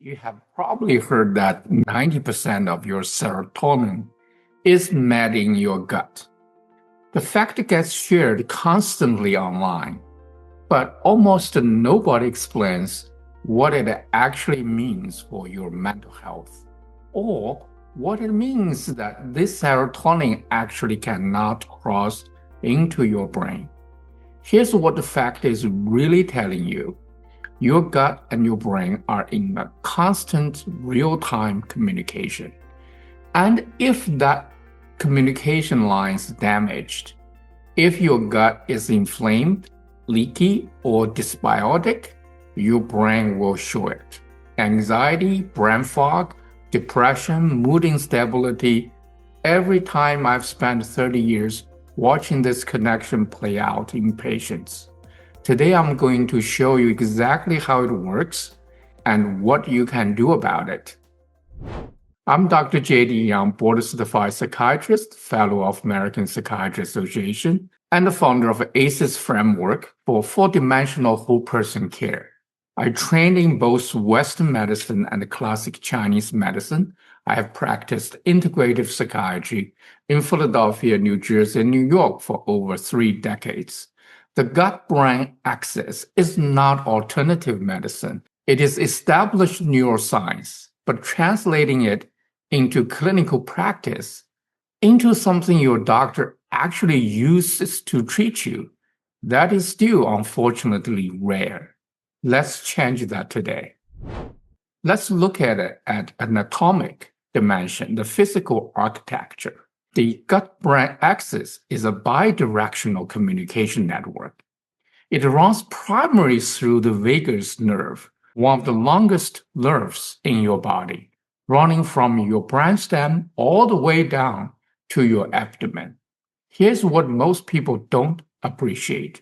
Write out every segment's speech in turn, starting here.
You have probably heard that 90% of your serotonin is made in your gut. The fact gets shared constantly online, but almost nobody explains what it actually means for your mental health, or what it means that this serotonin actually cannot cross into your brain. Here's what the fact is really telling you. Your gut and your brain are in a constant real-time communication. And if that communication line is damaged, if your gut is inflamed, leaky, or dysbiotic, your brain will show it. Anxiety, brain fog, depression, mood instability. Every time I've spent 30 years watching this connection play out in patients. Today, I'm going to show you exactly how it works and what you can do about it. I'm Dr. J.D. Young, board-certified psychiatrist, fellow of American Psychiatry Association, and the founder of ACEs Framework for four-dimensional whole-person care. I trained in both Western medicine and classic Chinese medicine. I have practiced integrative psychiatry in Philadelphia, New Jersey, and New York for over 3 decades. The gut-brain axis is not alternative medicine. It is established neuroscience, but translating it into clinical practice, into something your doctor actually uses to treat you, that is still unfortunately rare. Let's change that today. Let's look at it at an atomic dimension, the physical architecture. The gut-brain axis is a bidirectional communication network. It runs primarily through the vagus nerve, one of the longest nerves in your body, running from your brainstem all the way down to your abdomen. Here's what most people don't appreciate.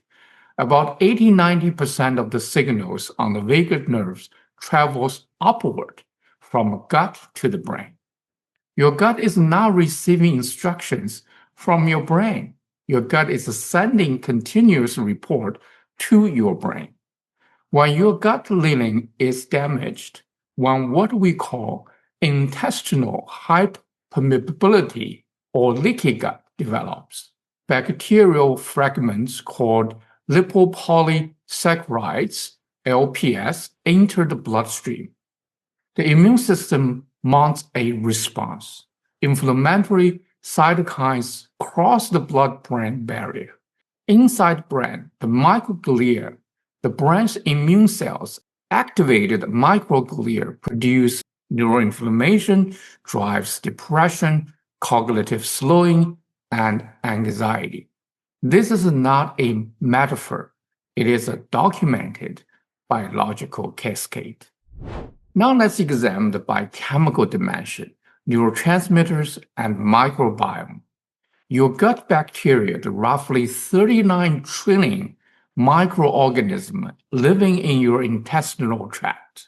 About 80–90% of the signals on the vagus nerves travels upward from gut to the brain. Your gut is now receiving instructions from your brain. Your gut is sending continuous report to your brain. When your gut lining is damaged, when what we call intestinal hyperpermeability or leaky gut develops, bacterial fragments called lipopolysaccharides, LPS, enter the bloodstream. The immune system mounts a response. Inflammatory cytokines cross the blood-brain barrier. Inside brain, the microglia, the brain's immune cells, activated microglia produce neuroinflammation, drives depression, cognitive slowing, and anxiety. This is not a metaphor. It is a documented biological cascade. Now let's examine the biochemical dimension, neurotransmitters, and microbiome. Your gut bacteria, the roughly 39 trillion microorganisms living in your intestinal tract,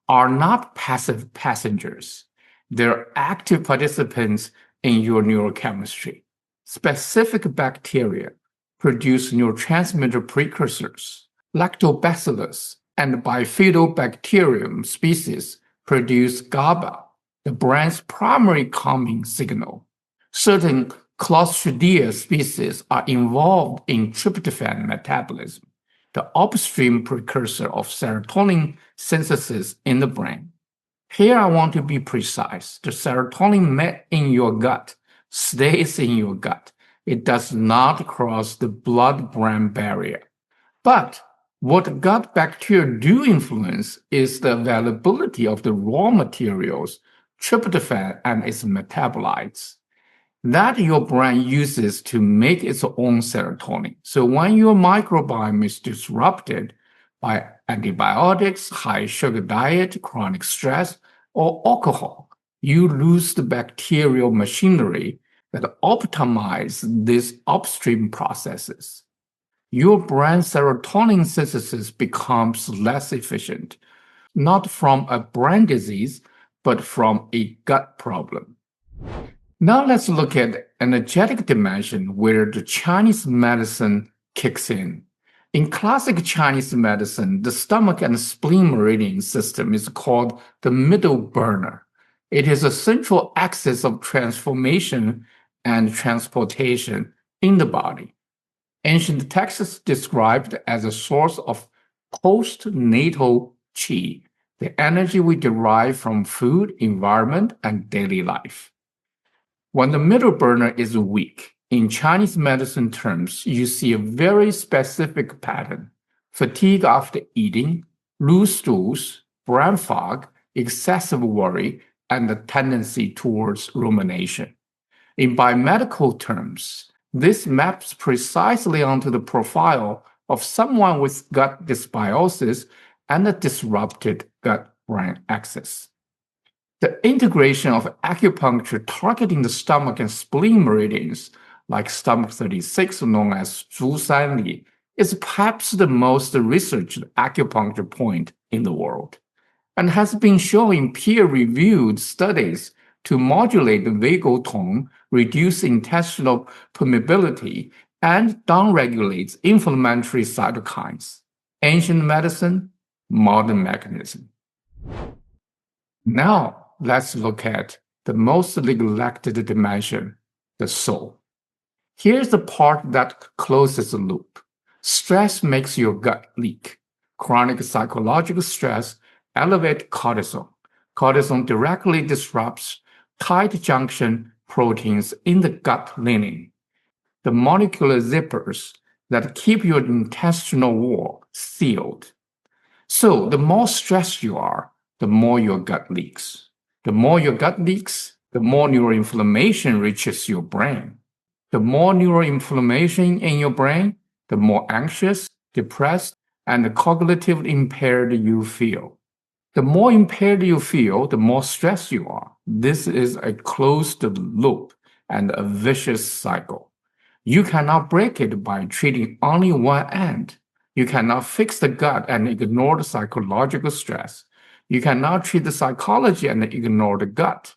are not passive passengers. They're active participants in your neurochemistry. Specific bacteria produce neurotransmitter precursors. Lactobacillus and Bifidobacterium species produce GABA, the brain's primary calming signal. Certain Clostridia species are involved in tryptophan metabolism, the upstream precursor of serotonin synthesis in the brain. Here I want to be precise. The serotonin made in your gut stays in your gut. It does not cross the blood-brain barrier. But what gut bacteria do influence is the availability of the raw materials, tryptophan and its metabolites, that your brain uses to make its own serotonin. So when your microbiome is disrupted by antibiotics, high sugar diet, chronic stress, or alcohol, you lose the bacterial machinery that optimize these upstream processes. Your brain serotonin synthesis becomes less efficient, not from a brain disease, but from a gut problem. Now let's look at energetic dimension where the Chinese medicine kicks in. In classic Chinese medicine, the stomach and spleen meridian system is called the middle burner. It is a central axis of transformation and transportation in the body. Ancient texts described as a source of postnatal qi, the energy we derive from food, environment, and daily life. When the middle burner is weak, in Chinese medicine terms, you see a very specific pattern: fatigue after eating, loose stools, brain fog, excessive worry, and a tendency towards rumination. In biomedical terms, this maps precisely onto the profile of someone with gut dysbiosis and a disrupted gut-brain axis. The integration of acupuncture targeting the stomach and spleen meridians, like stomach 36, known as Zhu Sanli, is perhaps the most researched acupuncture point in the world, and has been shown in peer-reviewed studies to modulate the vagal tone, reduce intestinal permeability, and downregulates inflammatory cytokines. Ancient medicine, modern mechanism. Now, let's look at the most neglected dimension, the soul. Here's the part that closes the loop. Stress makes your gut leak. Chronic psychological stress elevates cortisol. Cortisol directly disrupts tight junction proteins in the gut lining, the molecular zippers that keep your intestinal wall sealed. So the more stressed you are, the more your gut leaks. The more your gut leaks, the more neuroinflammation reaches your brain. The more neuroinflammation in your brain, the more anxious, depressed, and cognitively impaired you feel. The more impaired you feel, the more stressed you are. This is a closed loop and a vicious cycle. You cannot break it by treating only one end. You cannot fix the gut and ignore the psychological stress. You cannot treat the psychology and ignore the gut.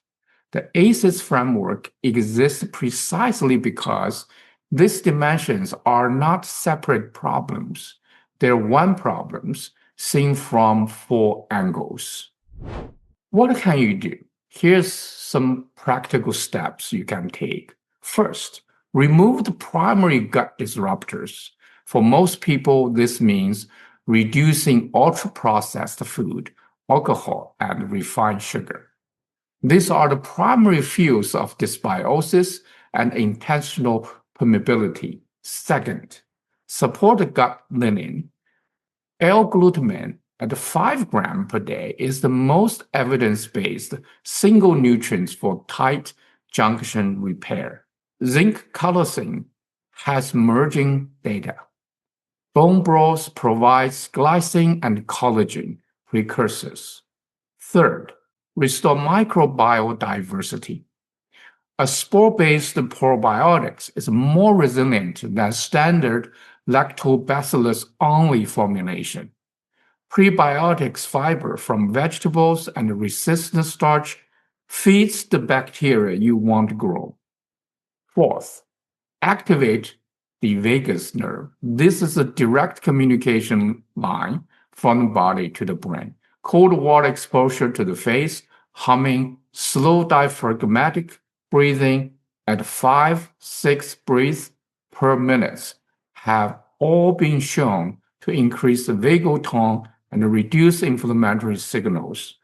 The ACEs framework exists precisely because these dimensions are not separate problems. They're one problems seen from four angles. What can you do? Here's some practical steps you can take. First, remove the primary gut disruptors. For most people, this means reducing ultra-processed food, alcohol, and refined sugar. These are the primary fuels of dysbiosis and intestinal permeability. Second, support the gut lining. L-glutamine at 5 grams per day is the most evidence-based single nutrient for tight junction repair. Zinc colocin has merging data. Bone broth provides glycine and collagen precursors. Third, restore microbiome diversity. A spore-based probiotics is more resilient than standard lactobacillus-only formulation. Prebiotics fiber from vegetables and resistant starch feeds the bacteria you want to grow. Fourth, activate the vagus nerve. This is a direct communication line from the body to the brain. Cold water exposure to the face, humming, slow diaphragmatic breathing at 5-6 breaths per minute have all been shown to increase the vagal tone and reduce inflammatory signals.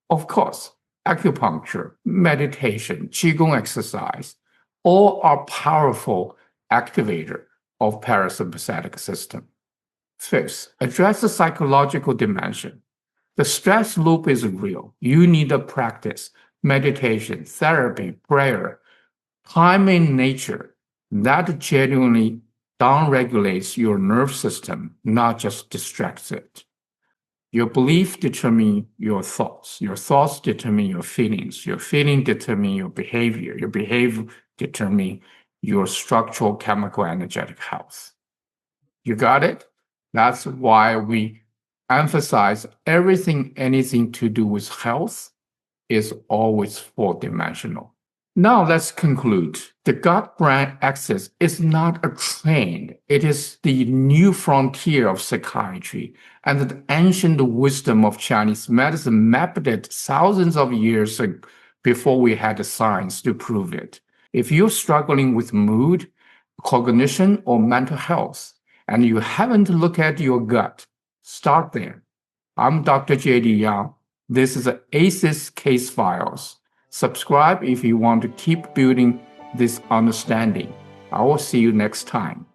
Of course, acupuncture, meditation, qigong exercise, all are powerful activator of parasympathetic system. Fifth, address the psychological dimension. The stress loop is real. You need a practice, meditation, therapy, prayer, time in nature that genuinely downregulates your nerve system, not just distracts it. Your belief determine your thoughts determine your feelings determine your behavior determine your structural, chemical, energetic health. You got it? That's why we emphasize anything to do with health is always four-dimensional. Now let's conclude. The gut-brain axis is not a trend. It is the new frontier of psychiatry, and the ancient wisdom of Chinese medicine mapped it thousands of years before we had the science to prove it. If you're struggling with mood, cognition, or mental health, and you haven't looked at your gut, start there. I'm Dr. J.D. Yang. This is the ACES Case Files. Subscribe if you want to keep building this understanding. I will see you next time.